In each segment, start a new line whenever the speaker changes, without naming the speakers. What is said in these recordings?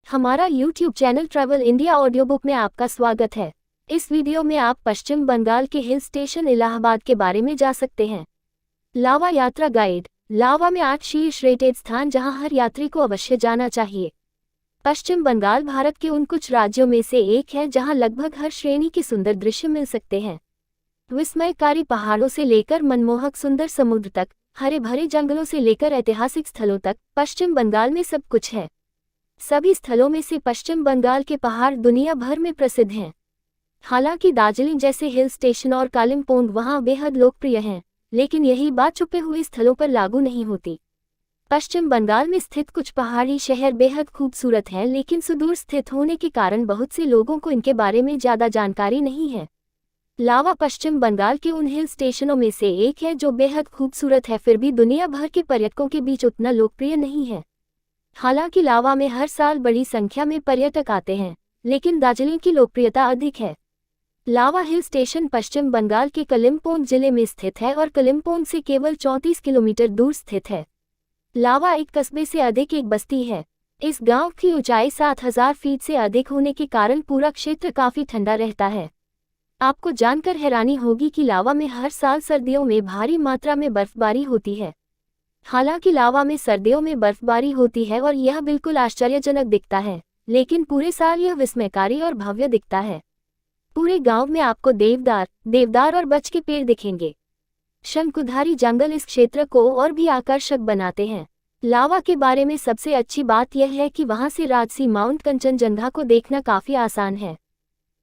हमारा YouTube channel travel India audio book में आपका स्वागत है। इस वीडियो में आप पश्चिम बंगाल के हिल स्टेशन इलाहाबाद के बारे में जा सकते हैं। लावा यात्रा गाइड। लावा में 8 शीर्ष रेटेड स्थान जहां हर यात्री को अवश्य जाना चाहिए। पश्चिम बंगाल भारत के उन कुछ राज्यों में से एक है जहां लगभग हर श्रेणी के सुंदर दृश्य मिल सकते हैं। विस्मयकारी पहाड़ों से लेकर मनमोहक सुंदर समुद्र तक, हरे भरे जंगलों से लेकर ऐतिहासिक स्थलों तक, पश्चिम बंगाल में सब कुछ है। सभी स्थलों में से पश्चिम बंगाल के पहाड़ दुनिया भर में प्रसिद्ध हैं। हालांकि दार्जिलिंग जैसे हिल स्टेशन और कालिम्पोंग वहां बेहद लोकप्रिय हैं, लेकिन यही बात छुपे हुए स्थलों पर लागू नहीं होती। पश्चिम बंगाल में स्थित कुछ पहाड़ी शहर बेहद खूबसूरत हैं, लेकिन सुदूर स्थित होने के कारण बहुत से लोगों को इनके बारे में ज़्यादा जानकारी नहीं है। लावा पश्चिम बंगाल के उन हिल स्टेशनों में से एक है जो बेहद खूबसूरत है, फिर भी दुनिया भर के पर्यटकों के बीच उतना लोकप्रिय नहीं है। हालांकि लावा में हर साल बड़ी संख्या में पर्यटक आते हैं, लेकिन दार्जिलिंग की लोकप्रियता अधिक है। लावा हिल स्टेशन पश्चिम बंगाल के कलिम्पोंग जिले में स्थित है और कलिम्पोंग से केवल 34 किलोमीटर दूर स्थित है। लावा एक कस्बे से अधिक एक बस्ती है। इस गांव की ऊंचाई 7000 फीट से अधिक होने के कारण पूरा क्षेत्र काफी ठंडा रहता है। आपको जानकर हैरानी होगी कि लावा में हर साल सर्दियों में भारी मात्रा में बर्फबारी होती है। हालांकि लावा में सर्दियों में बर्फबारी होती है और यह बिल्कुल आश्चर्यजनक दिखता है, लेकिन पूरे साल यह विस्मयकारी और भव्य दिखता है। पूरे गांव में आपको देवदार और बच के पेड़ दिखेंगे। शंकुधारी जंगल इस क्षेत्र को और भी आकर्षक बनाते हैं। लावा के बारे में सबसे अच्छी बात यह है कि वहां से राजसी माउंट कंचनजंगा को देखना काफी आसान है।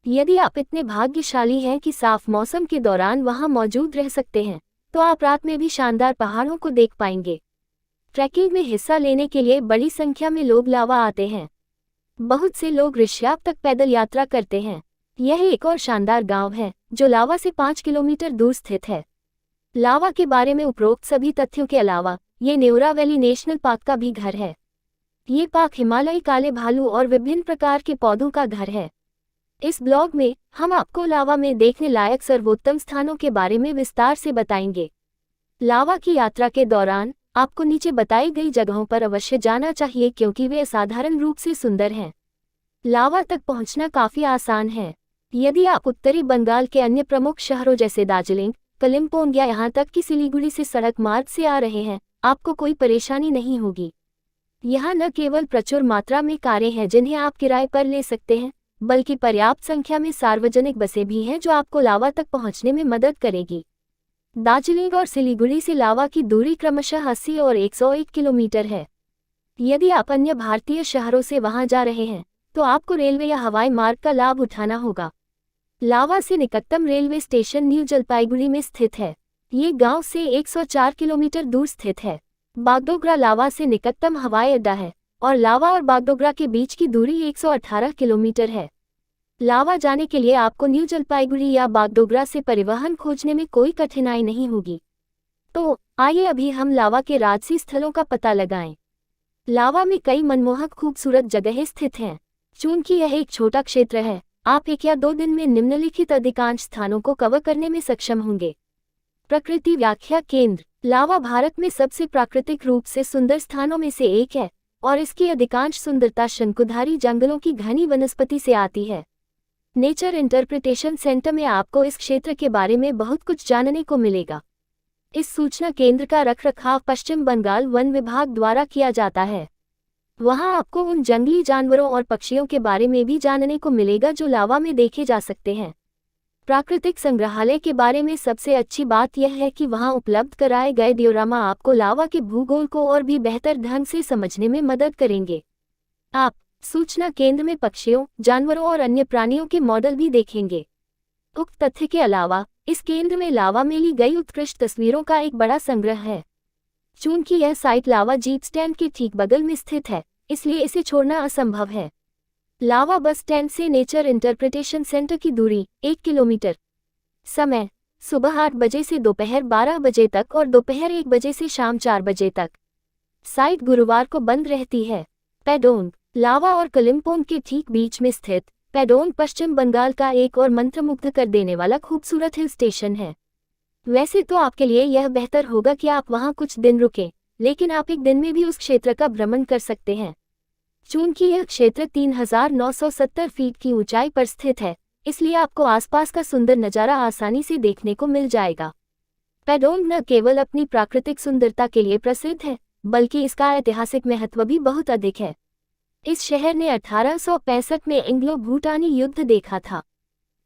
यदि आप इतने भाग्यशाली हैं कि साफ मौसम के दौरान वहां मौजूद रह सकते हैं, तो आप रात में भी शानदार पहाड़ों को देख पाएंगे। ट्रैकिंग में हिस्सा लेने के लिए बड़ी संख्या में लोग लावा आते हैं। बहुत से लोग ऋष्याप तक पैदल यात्रा करते हैं। यह एक और शानदार गांव है जो लावा से 5 किलोमीटर दूर स्थित है। लावा के बारे में उपरोक्त सभी तथ्यों के अलावा ये न्यूरा वैली नेशनल पार्क का भी घर है। ये पार्क हिमालयी काले भालू और विभिन्न प्रकार के पौधों का घर है। इस ब्लॉग में हम आपको लावा में देखने लायक सर्वोत्तम स्थानों के बारे में विस्तार से बताएंगे। लावा की यात्रा के दौरान आपको नीचे बताई गई जगहों पर अवश्य जाना चाहिए क्योंकि वे असाधारण रूप से सुंदर हैं। लावा तक पहुंचना काफी आसान है। यदि आप उत्तरी बंगाल के अन्य प्रमुख शहरों जैसे दार्जिलिंग, कलिम्पोंग या यहाँ तक कि सिलीगुड़ी से सड़क मार्ग से आ रहे हैं, आपको कोई परेशानी नहीं होगी। यहाँ न केवल प्रचुर मात्रा में कारें हैं जिन्हें आप किराए पर ले सकते हैं, बल्कि पर्याप्त संख्या में सार्वजनिक बसें भी हैं जो आपको लावा तक पहुंचने में मदद करेगी। दार्जिलिंग और सिलीगुड़ी से लावा की दूरी क्रमशः 80 और 101 किलोमीटर है। यदि आप अन्य भारतीय शहरों से वहां जा रहे हैं, तो आपको रेलवे या हवाई मार्ग का लाभ उठाना होगा। लावा से निकटतम रेलवे स्टेशन न्यू जलपाईगुड़ी में स्थित है। ये गांव से 104 किलोमीटर दूर स्थित है। बागडोगरा लावा से निकटतम हवाई अड्डा है और लावा और बागडोगरा के बीच की दूरी 118 किलोमीटर है। लावा जाने के लिए आपको न्यू जलपाईगुड़ी या बागडोगरा से परिवहन खोजने में कोई कठिनाई नहीं होगी। तो आइए अभी हम लावा के राजसी स्थलों का पता लगाएं। लावा में कई मनमोहक खूबसूरत जगहें स्थित हैं। चूंकि यह एक छोटा क्षेत्र है, आप 1 या 2 दिन में निम्नलिखित अधिकांश स्थानों को कवर करने में सक्षम होंगे। प्रकृति व्याख्या केंद्र। लावा भारत में सबसे प्राकृतिक रूप से सुंदर स्थानों में से एक है और इसकी अधिकांश सुंदरता शंकुधारी जंगलों की घनी वनस्पति से आती है। नेचर इंटरप्रिटेशन सेंटर में आपको इस क्षेत्र के बारे में बहुत कुछ जानने को मिलेगा। इस सूचना केंद्र का रखरखाव पश्चिम बंगाल वन विभाग द्वारा किया जाता है। वहां आपको उन जंगली जानवरों और पक्षियों के बारे में भी जानने को मिलेगा जो लावा में देखे जा सकते हैं। प्राकृतिक संग्रहालय के बारे में सबसे अच्छी बात यह है कि वहां उपलब्ध कराए गए डियोरामा आपको लावा के भूगोल को और भी बेहतर ढंग से समझने में मदद करेंगे। आप सूचना केंद्र में पक्षियों, जानवरों और अन्य प्राणियों के मॉडल भी देखेंगे। उक्त तथ्य के अलावा इस केंद्र में लावा में ली गई उत्कृष्ट तस्वीरों का एक बड़ा संग्रह है। चूंकि यह साइट लावा जीप स्टैंड के ठीक बगल में स्थित है, इसलिए इसे छोड़ना असंभव है। लावा बस स्टैंड से नेचर इंटरप्रिटेशन सेंटर की दूरी 1 किलोमीटर। समय सुबह 8 बजे से दोपहर 12 बजे तक और दोपहर 1 बजे से शाम 4 बजे तक। साइट गुरुवार को बंद रहती है। पैडोंग। लावा और कलिम्पोंग के ठीक बीच में स्थित पैडोंग पश्चिम बंगाल का एक और मंत्रमुग्ध कर देने वाला खूबसूरत हिल स्टेशन है। वैसे तो आपके लिए यह बेहतर होगा कि आप वहां कुछ दिन रुकें, लेकिन आप एक दिन में भी उस क्षेत्र का भ्रमण कर सकते हैं। चूंकि यह क्षेत्र 3970 फीट की ऊंचाई पर स्थित है, इसलिए आपको आसपास का सुंदर नज़ारा आसानी से देखने को मिल जाएगा। पैडोंग न केवल अपनी प्राकृतिक सुंदरता के लिए प्रसिद्ध है, बल्कि इसका ऐतिहासिक महत्व भी बहुत अधिक है। इस शहर ने 1865 में एंग्लो भूटानी युद्ध देखा था।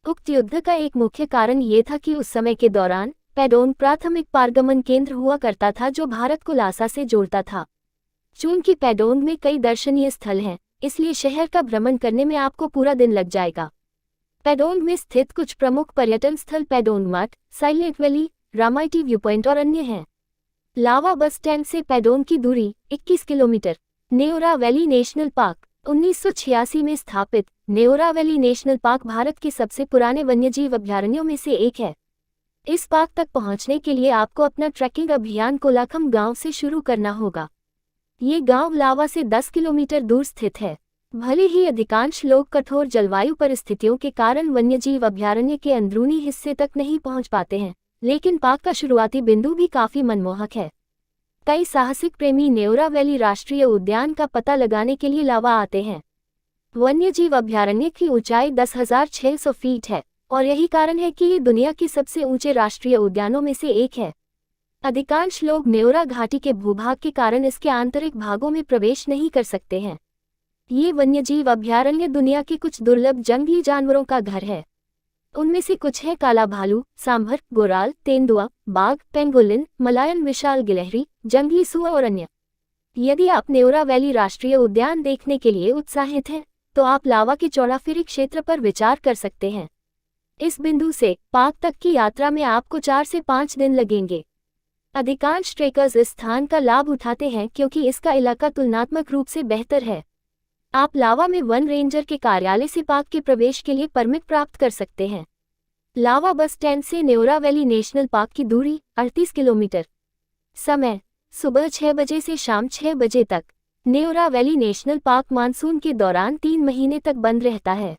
उक्त युद्ध का एक मुख्य कारण ये था कि उस समय के दौरान पैडोंग प्राथमिक पारगमन केंद्र हुआ करता था जो भारत को लासा से जोड़ता था। चूंकि पैडोंग में कई दर्शनीय स्थल हैं, इसलिए शहर का भ्रमण करने में आपको पूरा दिन लग जाएगा। पैडोंग में स्थित कुछ प्रमुख पर्यटन स्थल पैडोंग मठ, साइलेंट वैली, रामायटी व्यू पॉइंट और अन्य हैं। लावा बस स्टैंड से पैडोंग की दूरी 21 kilometre. Neora valley national park 1986 में स्थापित Neora valley national park Bharat के सबसे पुराने वन्यजीव अभयारण्यों में से एक है। इस पार्क तक पहुंचने के लिए आपको अपना ट्रैकिंग अभियान कोलाखम गांव से शुरू करना होगा। ये गांव लावा से 10 किलोमीटर दूर स्थित है। भले ही अधिकांश लोग कठोर जलवायु परिस्थितियों के कारण वन्यजीव अभयारण्य के अंदरूनी हिस्से तक नहीं पहुंच पाते हैं, लेकिन पार्क का शुरुआती बिंदु भी काफी मनमोहक है। कई साहसिक प्रेमी नेओरा वैली राष्ट्रीय उद्यान का पता लगाने के लिए लावा आते हैं। वन्यजीव अभयारण्य की ऊंचाई 10,600 फीट है और यही कारण है कि ये दुनिया के सबसे ऊंचे राष्ट्रीय उद्यानों में से एक है। अधिकांश लोग नेओरा घाटी के भूभाग के कारण इसके आंतरिक भागों में प्रवेश नहीं कर सकते हैं। ये वन्यजीव अभयारण्य दुनिया के कुछ दुर्लभ जंगली जानवरों का घर है। उनमें से कुछ हैं काला भालू, सांभर, गोराल, तेंदुआ, बाघ, पेंगोलिन, मलायन विशाल गिलहरी, जंगली सुअर और अन्य। यदि आप नेओरा वैली राष्ट्रीय उद्यान देखने के लिए उत्साहित हैं, तो आप लावा के चौड़ाफिरी क्षेत्र पर विचार कर सकते हैं। इस बिंदु से पार्क तक की यात्रा में आपको 4 से 5 दिन लगेंगे। अधिकांश ट्रेकर्स इस स्थान का लाभ उठाते हैं क्योंकि इसका इलाका तुलनात्मक रूप से बेहतर है। आप लावा में वन रेंजर के कार्यालय से पार्क के प्रवेश के लिए परमिट प्राप्त कर सकते हैं। लावा बस स्टैंड से नेओरा वैली नेशनल पार्क की दूरी 38 किलोमीटर। समय सुबह 6 बजे से शाम 6 बजे तक। Neora valley national park monsoon के दौरान 3 महीने तक बंद रहता है।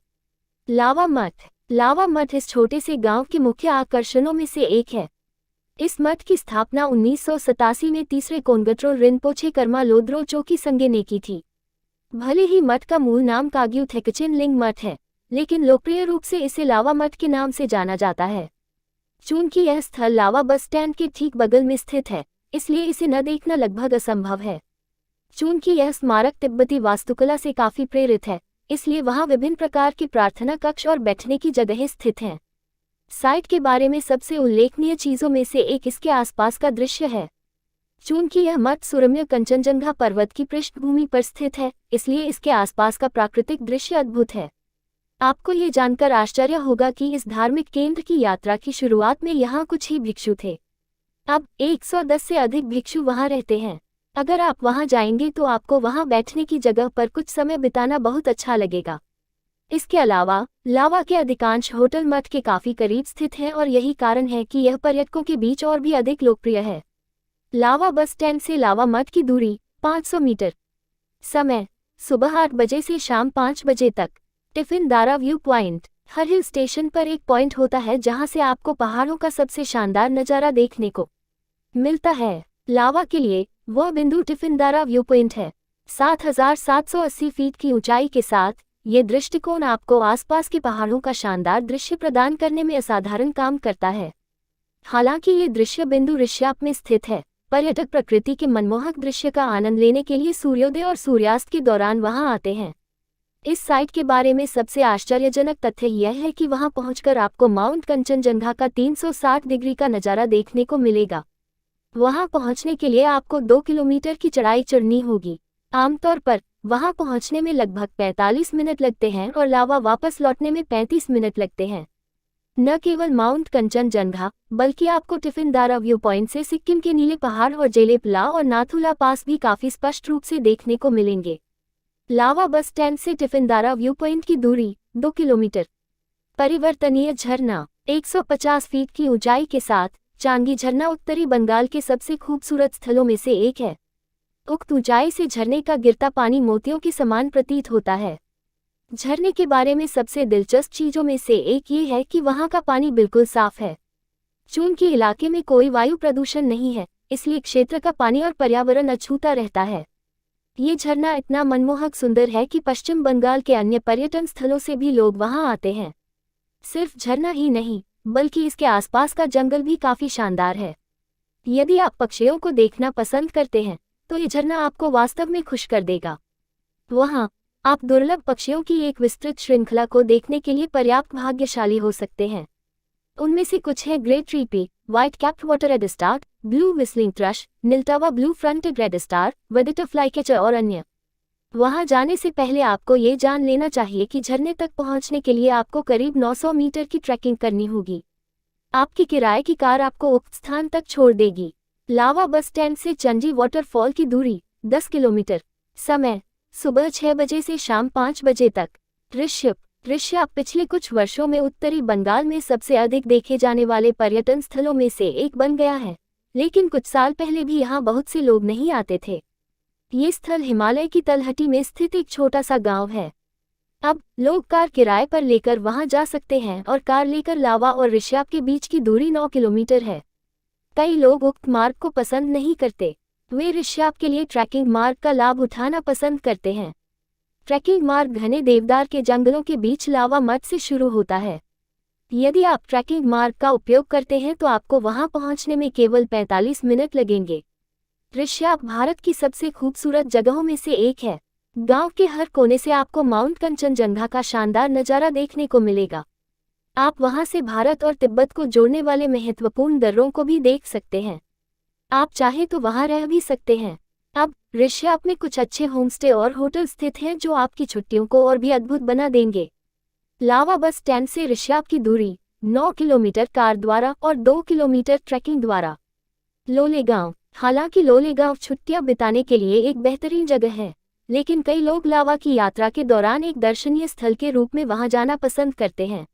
लावा मठ इस छोटे से गांव के मुख्य आकर्षणों में से एक है। इस मठ की स्थापना 1987 में तीसरे कोंगट्रो रिनपोछे कर्मा लोद्रो चोकी संगे ने की थी। भले ही मठ का मूल नाम काग्यू थेकचिन लिंग मठ है, लेकिन लोकप्रिय रूप से इसे लावा मठ के नाम से जाना जाता है। चूंकि यह स्थल लावा बस स्टैंड के ठीक बगल में स्थित है, इसलिए इसे न देखना लगभग असंभव है। चूंकि यह स्मारक तिब्बती वास्तुकला से काफी प्रेरित है, इसलिए वहां विभिन्न प्रकार के प्रार्थना कक्ष और बैठने की जगहें स्थित हैं। साइट के बारे में सबसे उल्लेखनीय चीजों में से एक इसके आसपास का दृश्य है। चूंकि यह मठ सुरम्य कंचनजंगा पर्वत की पृष्ठभूमि पर स्थित है, इसलिए इसके आसपास का प्राकृतिक दृश्य अद्भुत है। आपको ये जानकर आश्चर्य होगा कि इस धार्मिक केंद्र की यात्रा की शुरुआत में यहाँ कुछ ही भिक्षु थे। अब 110 से अधिक भिक्षु वहाँ रहते हैं। अगर आप वहाँ जाएंगे तो आपको वहाँ बैठने की जगह पर कुछ समय बिताना बहुत अच्छा लगेगा। इसके अलावा लावा के अधिकांश होटल मठ के काफी करीब स्थित हैं और यही कारण है कि यह पर्यटकों के बीच और भी अधिक लोकप्रिय है। लावा बस स्टैंड से लावा मठ की दूरी 500 मीटर। समय सुबह 8 बजे से शाम 5 बजे तक। टिफिन दारा व्यू पॉइंट। हर हिल स्टेशन पर एक पॉइंट होता है जहां से आपको पहाड़ों का सबसे शानदार नज़ारा देखने को मिलता है। लावा के लिए वह बिंदु टिफिन दारा व्यू पॉइंट है। 7,780 फीट की ऊंचाई के साथ ये दृष्टिकोण आपको आसपास के पहाड़ों का शानदार दृश्य प्रदान करने में असाधारण काम करता है। हालांकि ये दृश्य बिंदु ऋष्याप में स्थित है, पर्यटक प्रकृति के मनमोहक दृश्य का आनंद लेने के लिए सूर्योदय और सूर्यास्त के दौरान वहां आते हैं। इस साइट के बारे में सबसे आश्चर्यजनक तथ्य यह है कि वहां पहुंचकर आपको माउंट कंचनजंगा का 360 डिग्री का नज़ारा देखने को मिलेगा। वहां पहुंचने के लिए आपको 2 किलोमीटर की चढ़ाई चढ़नी होगी। आमतौर पर वहां पहुंचने में लगभग 45 मिनट लगते हैं और लावा वापस लौटने में 35 मिनट लगते हैं। न केवल माउंट कंचनजंगा, बल्कि आपको टिफिन दारा व्यू पॉइंट से सिक्किम के नीले पहाड़ और जेलेपला और नाथुला पास भी काफी स्पष्ट रूप से देखने को मिलेंगे। लावा बस स्टैंड से टिफिन दारा व्यू पॉइंट की दूरी 2 किलोमीटर। परिवर्तनीय झरना। 150 फीट की ऊंचाई के साथ चांगी झरना उत्तरी बंगाल के सबसे खूबसूरत स्थलों में से एक है। उक्त ऊंचाई से झरने का गिरता पानी मोतियों के समान प्रतीत होता है। झरने के बारे में सबसे दिलचस्प चीजों में से एक ये है कि वहां का पानी बिल्कुल साफ है। चूंकि इलाके में कोई वायु प्रदूषण नहीं है, इसलिए क्षेत्र का पानी और पर्यावरण अछूता रहता है। ये झरना इतना मनमोहक सुंदर है कि पश्चिम बंगाल के अन्य पर्यटन स्थलों से भी लोग वहां आते हैं। सिर्फ झरना ही नहीं, बल्कि इसके आसपास का जंगल भी काफी शानदार है। यदि आप पक्षियों को देखना पसंद करते हैं तो ये झरना आपको वास्तव में खुश कर देगा। वहां आप दुर्लभ पक्षियों की एक विस्तृत श्रृंखला को देखने के लिए पर्याप्त भाग्यशाली हो सकते हैं। उनमें से कुछ हैं great treepie, white capped water redstart, blue whistling thrush, niltava blue fronted redstart, verditer flycatcher और अन्य। वहां जाने से पहले आपको ये जान लेना चाहिए कि झरने तक पहुंचने के लिए आपको करीब 900 मीटर की ट्रैकिंग करनी होगी। आपकी किराए की कार आपको उक्त स्थान तक छोड़ देगी। लावा बस स्टैंड से चंजी वाटरफॉल की दूरी 10 किलोमीटर। समय सुबह 6 बजे से शाम 5 बजे तक। ऋष्य पिछले कुछ वर्षों में उत्तरी बंगाल में सबसे अधिक देखे जाने वाले पर्यटन स्थलों में से एक बन गया है, लेकिन कुछ साल पहले भी यहाँ बहुत से लोग नहीं आते थे। ये स्थल हिमालय की तलहटी में स्थित एक छोटा सा गांव है। अब लोग कार किराए पर लेकर वहां जा सकते हैं और कार लेकर लावा और ऋष्याप के बीच की दूरी 9 किलोमीटर है। कई लोग उक्त मार्ग को पसंद नहीं करते। वे ऋष्याप के लिए ट्रैकिंग मार्ग का लाभ उठाना पसंद करते हैं। ट्रैकिंग मार्ग घने देवदार के जंगलों के बीच लावा मठ से शुरू होता है। यदि आप ट्रैकिंग मार्ग का उपयोग करते हैं तो आपको वहां पहुंचने में केवल 45 मिनट लगेंगे। ऋष्याप भारत की सबसे खूबसूरत जगहों में से एक है। गांव के हर कोने से आपको माउंट कंचनजंगा का शानदार नज़ारा देखने को मिलेगा। आप वहां से भारत और तिब्बत को जोड़ने वाले महत्वपूर्ण दर्रों को भी देख सकते हैं। आप चाहे तो वहां रह भी सकते हैं। अब ऋष्याप में कुछ अच्छे होमस्टे और होटल स्थित हैं जो आपकी छुट्टियों को और भी अद्भुत बना देंगे। लावा बस स्टैंड से ऋष्याप की दूरी 9 किलोमीटर कार द्वारा और 2 किलोमीटर ट्रैकिंग द्वारा। लोलेगांव। हालांकि लोलेगांव छुट्टियां बिताने के लिए एक बेहतरीन जगह है, लेकिन कई लोग लावा की यात्रा के दौरान एक दर्शनीय स्थल के रूप में वहां जाना पसंद करते हैं।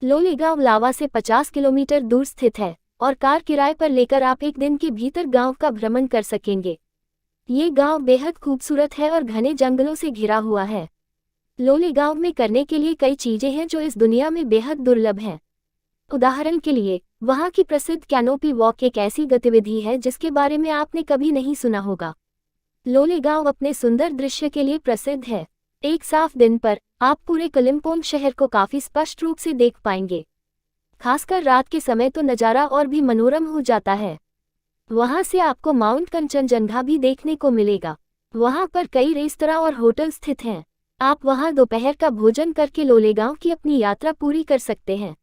लोलेगांव लावा से 50 किलोमीटर दूर स्थित है और कार किराए पर लेकर आप एक दिन के भीतर गांव का भ्रमण कर सकेंगे। ये गांव बेहद खूबसूरत है और घने जंगलों से घिरा हुआ है। लोलेगांव में करने के लिए कई चीजें हैं जो इस दुनिया में बेहद दुर्लभ हैं। उदाहरण के लिए वहां की प्रसिद्ध कैनोपी वॉक एक ऐसी गतिविधि है जिसके बारे में आपने कभी नहीं सुना होगा। लोलेगांव अपने सुंदर दृश्य के लिए प्रसिद्ध है। एक साफ दिन पर आप पूरे कलिम्पोंग शहर को काफी स्पष्ट रूप से देख पाएंगे। खासकर रात के समय तो नज़ारा और भी मनोरम हो जाता है। वहां से आपको माउंट कंचनजंगा भी देखने को मिलेगा। वहां पर कई रेस्तरां और होटल स्थित हैं। आप वहां दोपहर का भोजन करके लोलेगांव की अपनी यात्रा पूरी कर सकते हैं।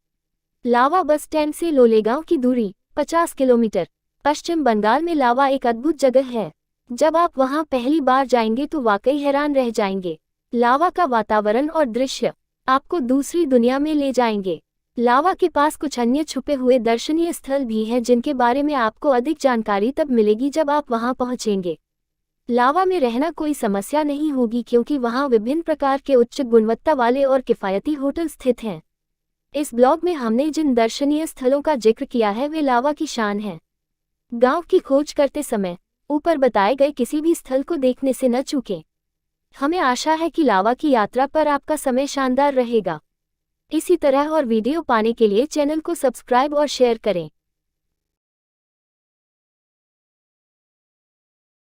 लावा बस स्टैंड से लोलेगांव की दूरी 50 किलोमीटर। पश्चिम बंगाल में लावा एक अद्भुत जगह है। जब आप वहां पहली बार जाएंगे तो वाकई हैरान रह जाएंगे। लावा का वातावरण और दृश्य आपको दूसरी दुनिया में ले जाएंगे। लावा के पास कुछ अन्य छुपे हुए दर्शनीय स्थल भी हैं जिनके बारे में आपको अधिक जानकारी तब मिलेगी जब आप वहां पहुंचेंगे। लावा में रहना कोई समस्या नहीं होगी क्योंकि वहां विभिन्न प्रकार के उच्च गुणवत्ता वाले और किफ़ायती होटल स्थित हैं। इस ब्लॉग में हमने जिन दर्शनीय स्थलों का जिक्र किया है वे लावा की शान हैं। गांव की खोज करते समय ऊपर बताए गए किसी भी स्थल को देखने से न चूकें। हमें आशा है कि लावा की यात्रा पर आपका समय शानदार रहेगा। इसी तरह और वीडियो पाने के लिए चैनल को सब्सक्राइब और शेयर करें।